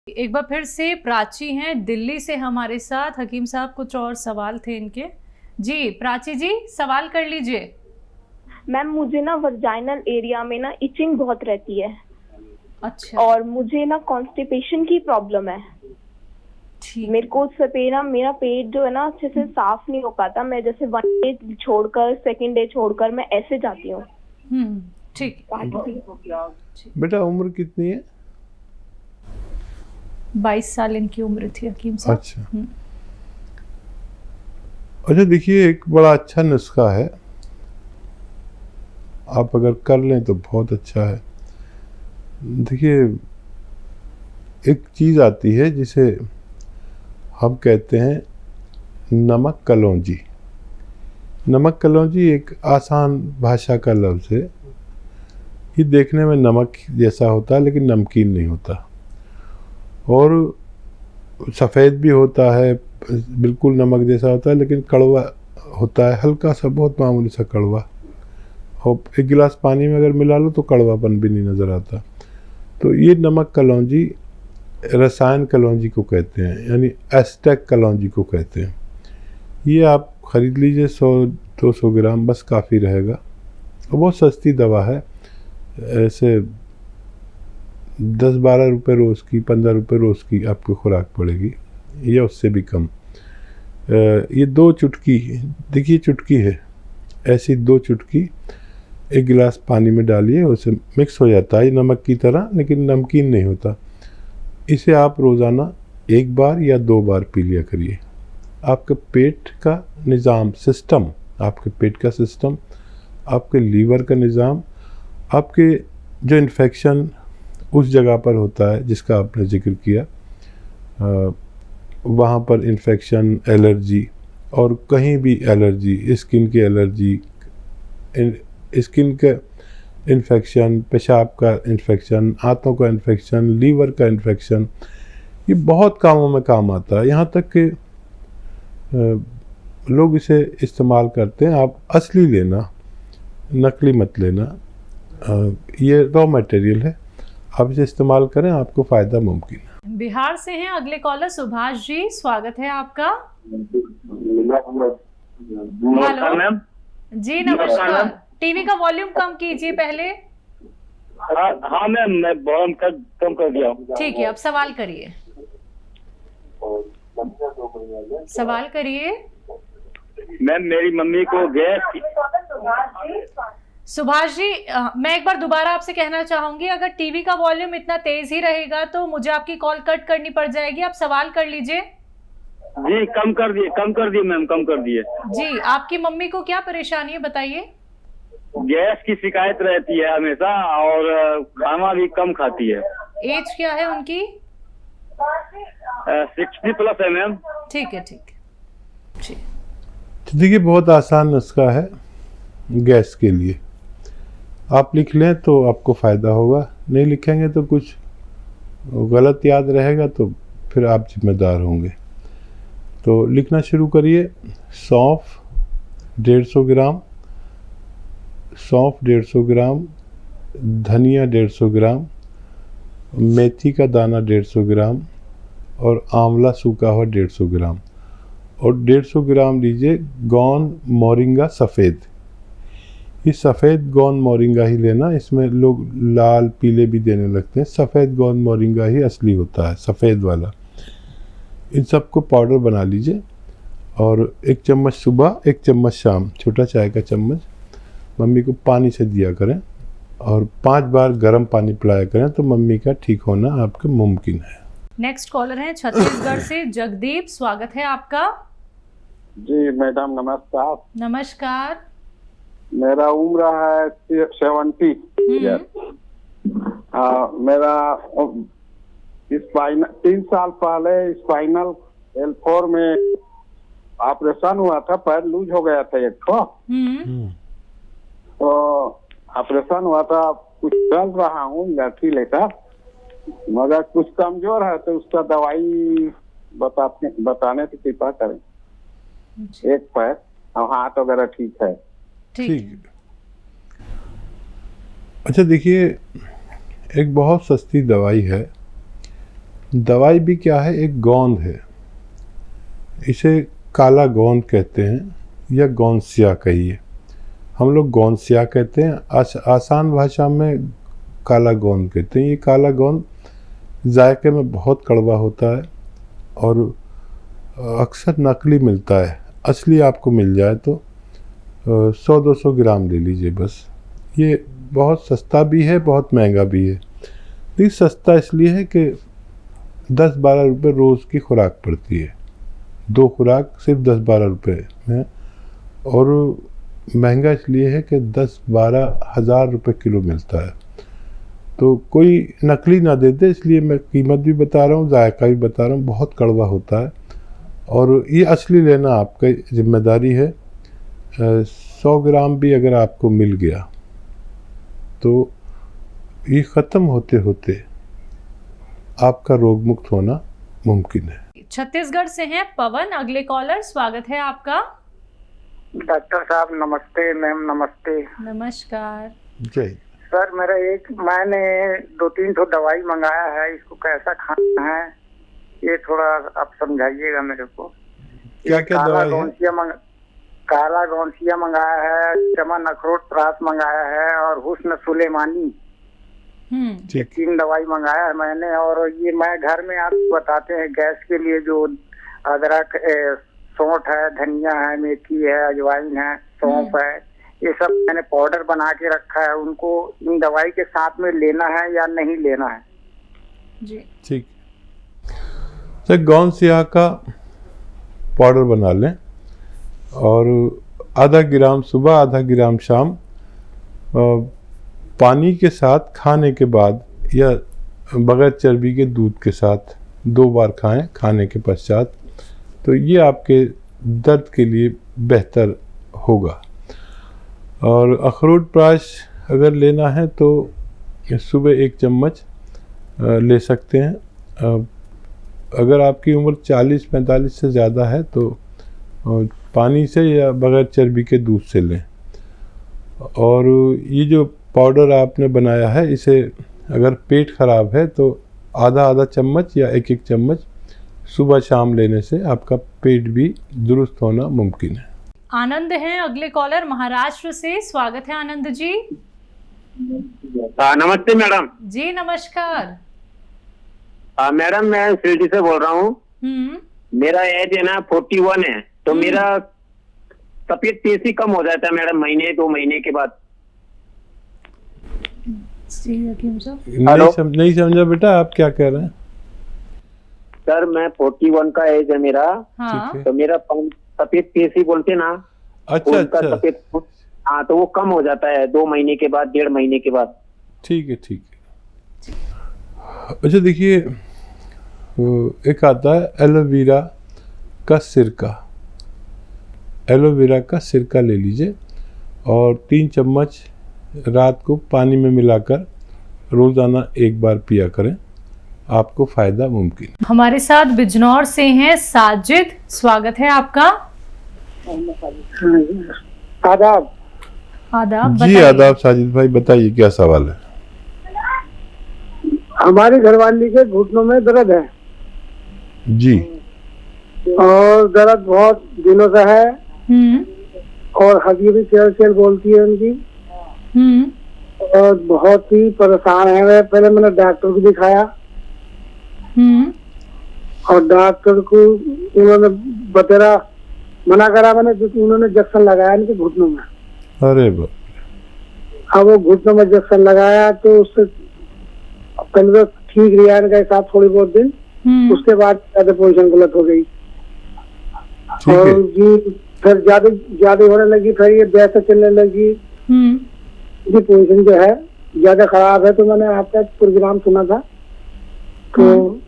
एक बार फिर से प्राची हैं दिल्ली से हमारे साथ। हकीम साहब कुछ और सवाल थे इनके। जी प्राची जी सवाल कर लीजिए। मैम मुझे ना वजाइनल एरिया में ना इचिंग बहुत रहती है। अच्छा। और मुझे ना कॉन्स्टिपेशन की प्रॉब्लम है। ठीक। मेरे को मेरा पेट जो है ना अच्छे से साफ नहीं हो पाता। मैं जैसे 1 डे छोड़कर 2nd डे छोड़कर मैं ऐसे जाती हूँ। ठीक। बेटा उम्र कितनी है? 22 साल इनकी उम्र थी हकीम साहब। अच्छा। अच्छा देखिए, एक बड़ा अच्छा नुस्खा है, आप अगर कर लें तो बहुत अच्छा है। देखिए, एक चीज़ आती है जिसे हम कहते हैं नमक कलौंजी। नमक कलौंजी एक आसान भाषा का लफ्ज़ है। ये देखने में नमक जैसा होता है लेकिन नमकीन नहीं होता, और सफ़ेद भी होता है, बिल्कुल नमक जैसा होता है लेकिन कड़वा होता है, हल्का सा, बहुत मामूली सा कड़वा। और 1 गिलास पानी में अगर मिला लो तो कड़वापन भी नहीं नज़र आता। तो ये नमक कलौंजी रसायन कलौंजी को कहते हैं, यानी एस्टेक कलौंजी को कहते हैं। ये आप ख़रीद लीजिए 100-200 ग्राम, बस काफ़ी रहेगा। और बहुत सस्ती दवा है, ऐसे 10-12 रुपये रोज़ की, 15 रुपये रोज़ की आपको खुराक पड़ेगी, या उससे भी कम। ये 2 चुटकी, देखिए चुटकी है, ऐसी 2 चुटकी 1 गिलास पानी में डालिए, उससे मिक्स हो जाता है नमक की तरह, लेकिन नमकीन नहीं होता। इसे आप रोज़ाना 1 बार या 2 बार पी लिया करिए। आपके पेट का निज़ाम, सिस्टम, आपके पेट का सिस्टम, आपके लीवर का निज़ाम, आपके जो इन्फेक्शन उस जगह पर होता है जिसका आपने जिक्र किया, वहाँ पर इन्फेक्शन, एलर्जी, और कहीं भी एलर्जी, स्किन की एलर्जी, स्किन का इन्फेक्शन, पेशाब का इन्फेक्शन, आंतों का इन्फेक्शन, लीवर का इन्फेक्शन, ये बहुत कामों में काम आता है। यहाँ तक कि लोग इसे इस्तेमाल करते हैं। आप असली लेना, नकली मत लेना। ये रॉ मटेरियल है, आप इसे इस्तेमाल करें, आपको फ़ायदा मुमकिन है। बिहार से हैं अगले कॉलर सुभाष जी, स्वागत है आपका। Hello ma'am. जी नमस्कार। टीवी का वॉल्यूम कम कीजिए पहले। हाँ मैम, मैं बहुत कम कर दिया हूँ। ठीक है, अब सवाल करिए। सवाल करिए। मैम मेरी मम्मी को गैस। सुभाष जी मैं एक बार दोबारा आपसे कहना चाहूंगी, अगर टीवी का वॉल्यूम इतना तेज ही रहेगा तो मुझे आपकी कॉल कट करनी पड़ जाएगी। आप सवाल कर लीजिए। जी कम कर दिए मैम, कम कर दिए। जी आपकी मम्मी को क्या परेशानी है बताइए। गैस की शिकायत रहती है हमेशा, और खाना भी कम खाती है। एज क्या है उनकी? 60+ है मैम। ठीक है, ठीक है। तो देखिए, बहुत आसान नुस्खा है गैस के लिए। आप लिख लें तो आपको फ़ायदा होगा, नहीं लिखेंगे तो कुछ गलत याद रहेगा तो फिर आप जिम्मेदार होंगे। तो लिखना शुरू करिए। सौंफ 150 ग्राम, सौंफ 150 ग्राम, धनिया 150 ग्राम, मेथी का दाना 150 ग्राम, और आंवला सूखा हुआ 150 ग्राम, और 150 ग्राम लीजिए गोंद मोरिंगा सफ़ेद। ये सफ़ेद गोंद मोरिंगा ही लेना, इसमें लोग लाल पीले भी देने लगते हैं। सफ़ेद गोंद मोरिंगा ही असली होता है, सफ़ेद वाला। इन सबको पाउडर बना लीजिए, और 1 चम्मच सुबह, 1 चम्मच शाम, छोटा चाय का चम्मच मम्मी को पानी से दिया करें, और 5 बार गर्म पानी पिलाया करें, तो मम्मी का ठीक होना आपके मुमकिन है। नेक्स्ट कॉलर है छत्तीसगढ़ से जगदीप, स्वागत है आपका। जी मैडम नमस्कार। नमस्कार। मेरा उम्र है 70। मेरा 3 साल पहले स्पाइनल L4 में ऑपरेशन हुआ था, पैर लूज हो गया था एक तो ऑपरेशन हुआ था। कुछ चल रहा हूँ लाठी लेकर, मगर कुछ कमजोर है, तो उसका दवाई बताने की कृपा करें। एक पैर और हाथ वगैरह ठीक है। ठीक। अच्छा देखिए, एक बहुत सस्ती दवाई है, दवाई भी क्या है, एक गोंद है, इसे काला गोंद कहते हैं या गोंसिया कहिए। हम लोग गोंसिया कहते हैं, आसान भाषा में काला गोंद कहते हैं। ये काला गोंद जायके में बहुत कड़वा होता है और अक्सर नकली मिलता है। असली आपको मिल जाए तो 100-200 ग्राम ले लीजिए बस। ये बहुत सस्ता भी है, बहुत महंगा भी है। ये सस्ता इसलिए है कि 10-12 रुपये रोज़ की खुराक पड़ती है, 2 खुराक सिर्फ 10-12 रुपये में। और महंगा इसलिए है कि 10-12 हज़ार रुपये किलो मिलता है। तो कोई नकली ना दे दे, इसलिए मैं कीमत भी बता रहा हूँ, जायका भी बता रहा हूँ। बहुत कड़वा होता है और ये असली लेना आपकी जिम्मेदारी है। 100 ग्राम भी अगर आपको मिल गया तो ये ख़त्म होते होते आपका रोग मुक्त होना मुमकिन है। छत्तीसगढ़ से हैं पवन, अगले कॉलर, स्वागत है आपका। डॉक्टर साहब नमस्ते, मैम नमस्ते। नमस्कार। जय। सर मैंने 2-3 ठो दवाई मंगाया है, इसको कैसा खाना है ये थोड़ा आप समझाइएगा मेरे को। क्या क्या दवाई है? काला गौंसिया मंगाया है, चमन अखरोट प्रास मंगाया है और हुस्न सुलेमानी, 3 दवाई मंगाया है मैंने। और ये मैं घर में आप बताते हैं गैस के लिए जो अदरक, सौंठ है, धनिया है, मेथी है, अजवाइन है, सौंफ है, ये सब मैंने पाउडर बना के रखा है। उनको इन दवाई के साथ में लेना है या नहीं लेना है? जी ठीक। सर गौंसिया का पाउडर बना लें और आधा ग्राम सुबह, आधा ग्राम शाम पानी के साथ खाने के बाद या बगैर चर्बी के दूध के साथ 2 बार खाएं खाने के पश्चात, तो ये आपके दर्द के लिए बेहतर होगा। और अखरोट प्राश अगर लेना है तो सुबह 1 चम्मच ले सकते हैं। अगर आपकी उम्र 40-45 से ज़्यादा है तो पानी से या बगैर चर्बी के दूध से लें। और ये जो पाउडर आपने बनाया है, इसे अगर पेट ख़राब है तो आधा चम्मच या 1-1 चम्मच सुबह शाम लेने से आपका पेट भी दुरुस्त होना मुमकिन है। आनंद हैं अगले कॉलर, महाराष्ट्र से, स्वागत है आनंद जी। नमस्ते मैडम। जी नमस्कार। मैडम मैं शिरडी से बोल रहा हूँ। मेरा एज है ना 41 है, तो मेरा सफेद तेज ही कम हो जाता है मैडम, 1-2 महीने के बाद। नहीं समझा बेटा, आप क्या कह रहे हैं? सर मैं 41 का एज है मेरा। हाँ। तो मेरा सफेद तेज ही बोलते ना। अच्छा। सफेद, हाँ, तो वो कम हो जाता है 2 महीने के बाद, 1.5 महीने के बाद। ठीक है। अच्छा देखिए, एक आता है एलोवेरा का सिरका। एलोवेरा का सिरका ले लीजिए और 3 चम्मच रात को पानी में मिलाकर रोज़ाना 1 बार पिया करें, आपको फ़ायदा मुमकिन। हमारे साथ बिजनौर से हैं साजिद, स्वागत है आपका। आदाब। आदाब। जी आदाब साजिद भाई, बताइए क्या सवाल है? हमारी घरवाली के घुटनों में दर्द है जी, और दर्द बहुत दिनों से है और हड्डी भी चल बोलती है उनकी, और बहुत ही परेशान है वे। पहले मैंने डॉक्टर को दिखाया और डॉक्टर को उन्होंने बतेरा मना करा मैंने, क्योंकि उन्होंने इंजेक्शन लगाया इनके घुटनों में। अरे बाप। अब वो घुटनों में इंजेक्शन लगाया तो उससे पहले तो ठीक रहा इनका हिसाब थोड़ी बहुत दिन, उसके बाद ज्यादा पोजीशन गलत हो गई और जी फिर ज्यादा होने लगी, फिर ये वैसे चलने लगी। ये पोजीशन जो है ज्यादा खराब है, तो मैंने आपका प्रोग्राम सुना था, तो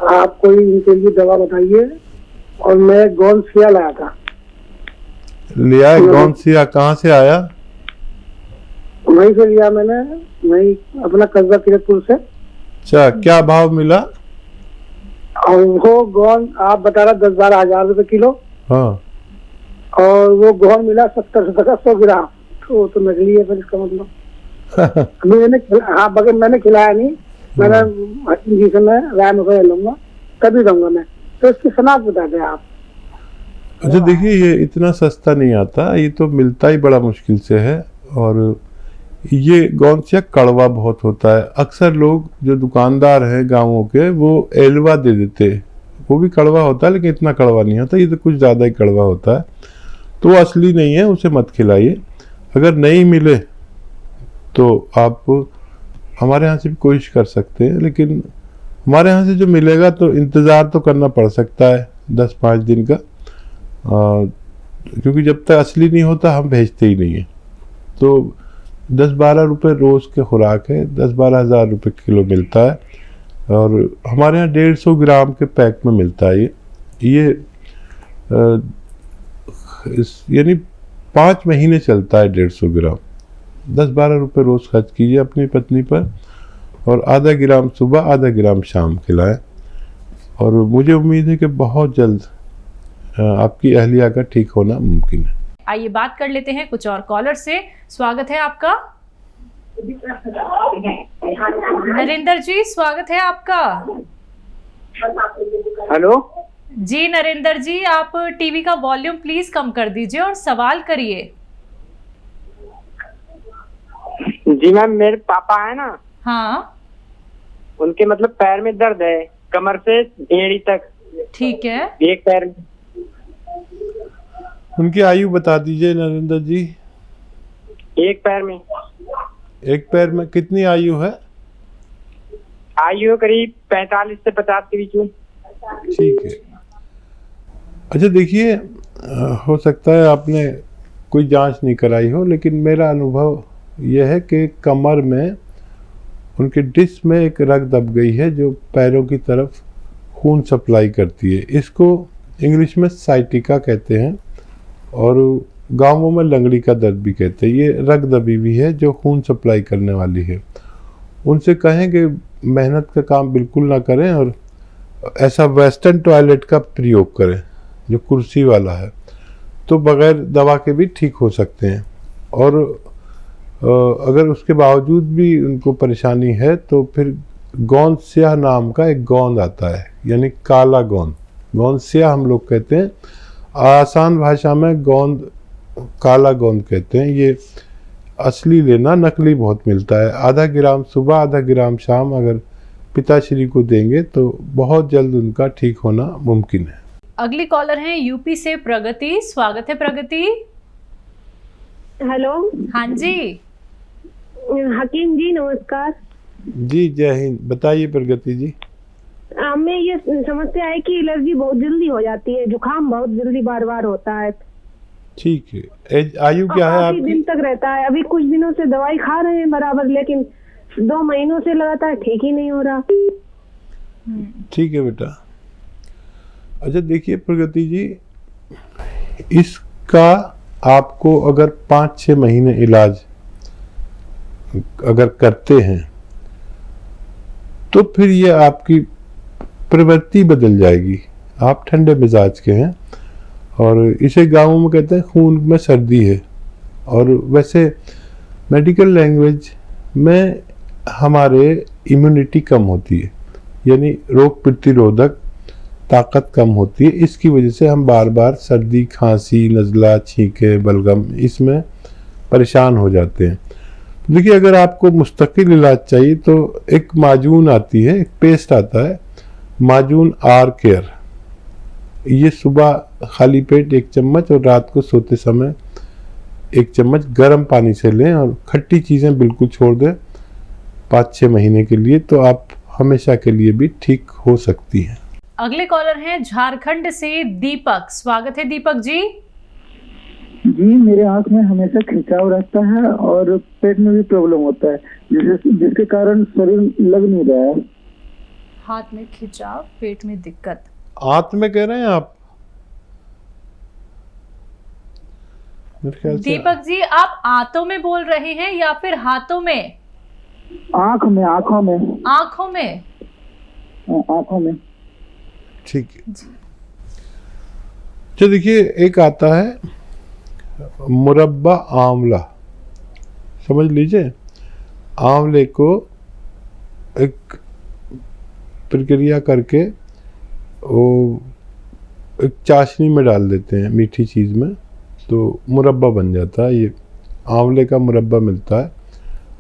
आप कोई इनके लिए दवा बताइए। और मैं गौंसिया लाया था। लिया? गौंसिया कहाँ से आया? वहीं से लिया मैंने, वहीं अपना कस्बा किरतपुर से। अच्छा, क्या भाव मिला? और वो गोंद आप बता रहा 10-12 हजार रुपए किलो। हाँ। और वो गोंद मिला 70 का 100 ग्राम, तो नकली है फिर इसका मतलब। मैंने हाँ, बगैर मैंने खिलाया नहीं, मैंने हकीम जी से मैं राय मशवरा लूंगा तभी दूंगा मैं। तो इसकी सलाह बता दें आप। अच्छा देखिए, ये इतना सस्ता नहीं आता, ये तो मिलता ही बड़ा मुश्किल से है। और ये गौनसिया कड़वा बहुत होता है। अक्सर लोग जो दुकानदार हैं गाँवों के वो एलवा दे देते, वो भी कड़वा होता है लेकिन इतना कड़वा नहीं होता, ये तो कुछ ज़्यादा ही कड़वा होता है, तो वो असली नहीं है, उसे मत खिलाइए। अगर नहीं मिले तो आप हमारे यहाँ से भी कोशिश कर सकते हैं, लेकिन हमारे यहाँ से जो मिलेगा तो इंतज़ार तो करना पड़ सकता है 10-5 दिन का, क्योंकि जब तक असली नहीं होता हम भेजते ही नहीं हैं। तो 10-12 रुपये रोज़ के खुराक है, 10-12 हज़ार रुपये किलो मिलता है। और हमारे यहाँ 150 ग्राम के पैक में मिलता है ये यानी 5 महीने चलता है 150 ग्राम। 10-12 रुपये रोज़ खर्च कीजिए अपनी पत्नी पर, और आधा ग्राम सुबह आधा ग्राम शाम खिलाएं। और मुझे उम्मीद है कि बहुत जल्द आपकी अहलिया का ठीक होना मुमकिन है। आइए बात कर लेते हैं कुछ और कॉलर से। स्वागत है आपका। नरेंद्र जी, स्वागत है आपका। हेलो जी नरेंद्र जी, आप टीवी का वॉल्यूम प्लीज कम कर दीजिए और सवाल करिए। जी मैम, मेरे पापा है ना, हाँ उनके मतलब पैर में दर्द है, कमर से एड़ी तक। ठीक है, एक पैर में। उनकी आयु बता दीजिए नरेंद्र जी। एक पैर में। एक पैर में कितनी आयु है? आयु करीब 45 से 50 के बीच में। ठीक है। अच्छा देखिए, हो सकता है आपने कोई जांच नहीं कराई हो, लेकिन मेरा अनुभव यह है कि कमर में उनके डिस्क में एक रग दब गई है जो पैरों की तरफ खून सप्लाई करती है। इसको इंग्लिश में साइटिका कहते हैं और गांवों में लंगड़ी का दर्द भी कहते हैं। ये रग दबी हुई है जो खून सप्लाई करने वाली है। उनसे कहें कि मेहनत का काम बिल्कुल ना करें और ऐसा वेस्टर्न टॉयलेट का प्रयोग करें जो कुर्सी वाला है, तो बगैर दवा के भी ठीक हो सकते हैं। और अगर उसके बावजूद भी उनको परेशानी है तो फिर गोंद स्याह नाम का एक गोंद आता है, यानी काला गोंद, गोंद स्याह हम लोग कहते हैं, आसान भाषा में गोंद काला गोंद कहते हैं। ये असली लेना, नकली बहुत मिलता है। आधा ग्राम सुबह आधा ग्राम शाम अगर पिताश्री को देंगे तो बहुत जल्द उनका ठीक होना मुमकिन है। अगली कॉलर हैं यूपी से प्रगति। स्वागत है प्रगति। हेलो। हाँ जी। हकीम जी नमस्कार। जी जय हिंद। बताइए प्रगति जी। हमें ये समस्या है कि एलर्जी बहुत जल्दी हो जाती है, जुकाम बहुत जल्दी बार बार होता है। ठीक है। आयु क्या है आपकी? दिन तक रहता है। अभी कुछ दिनों से दवाई खा रहे हैं बराबर, लेकिन 2 महीनों से लगातार ठीक ही नहीं हो रहा। ठीक है बेटा। अच्छा देखिए प्रगति जी, इसका आपको अगर 5-6 महीने इलाज अगर करते हैं तो फिर ये आपकी प्रवृत्ति बदल जाएगी। आप ठंडे मिजाज के हैं और इसे गाँवों में कहते हैं खून में सर्दी है। और वैसे मेडिकल लैंग्वेज में हमारे इम्यूनिटी कम होती है, यानी रोग प्रतिरोधक ताकत कम होती है। इसकी वजह से हम बार बार सर्दी, खांसी, नज़ला, छींके, बलगम इसमें परेशान हो जाते हैं। देखिए अगर आपको मुस्तकिल इलाज चाहिए तो एक माजून आती है, एक पेस्ट आता है माजून आर केयर। ये सुबह खाली पेट 1 चम्मच और रात को सोते समय 1 चम्मच गर्म पानी से लें और खट्टी चीज़ें बिल्कुल छोड़ दें 5-6 महीने के लिए, तो आप हमेशा के लिए भी ठीक हो सकती हैं। अगले कॉलर हैं झारखंड से दीपक। स्वागत है दीपक जी। जी, मेरे आंख में हमेशा खिंचाव रहता है और पेट में भी प्रॉब्लम होता है, जिसके कारण शरीर लग नहीं रहा है। हाथ में खिंचाव, पेट में दिक्कत। आंत में कह रहे हैं आप? दीपक जी, आप आंतों में बोल रहे हैं या फिर हाथों में? आंखों में। आंखों में? आंखों में। ठीक है। तो देखिए एक आता है मुरब्बा आंवला, समझ लीजिए। आंवले को एक प्रक्रिया करके वो एक चाशनी में डाल देते हैं, मीठी चीज़ में, तो मुरब्बा बन जाता है। ये आंवले का मुरब्बा मिलता है।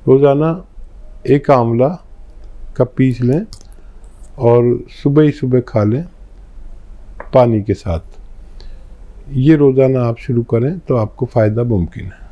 रोज़ाना एक आंवला का पीस लें और सुबह ही सुबह खा लें पानी के साथ। ये रोज़ाना आप शुरू करें तो आपको फ़ायदा मुमकिन है।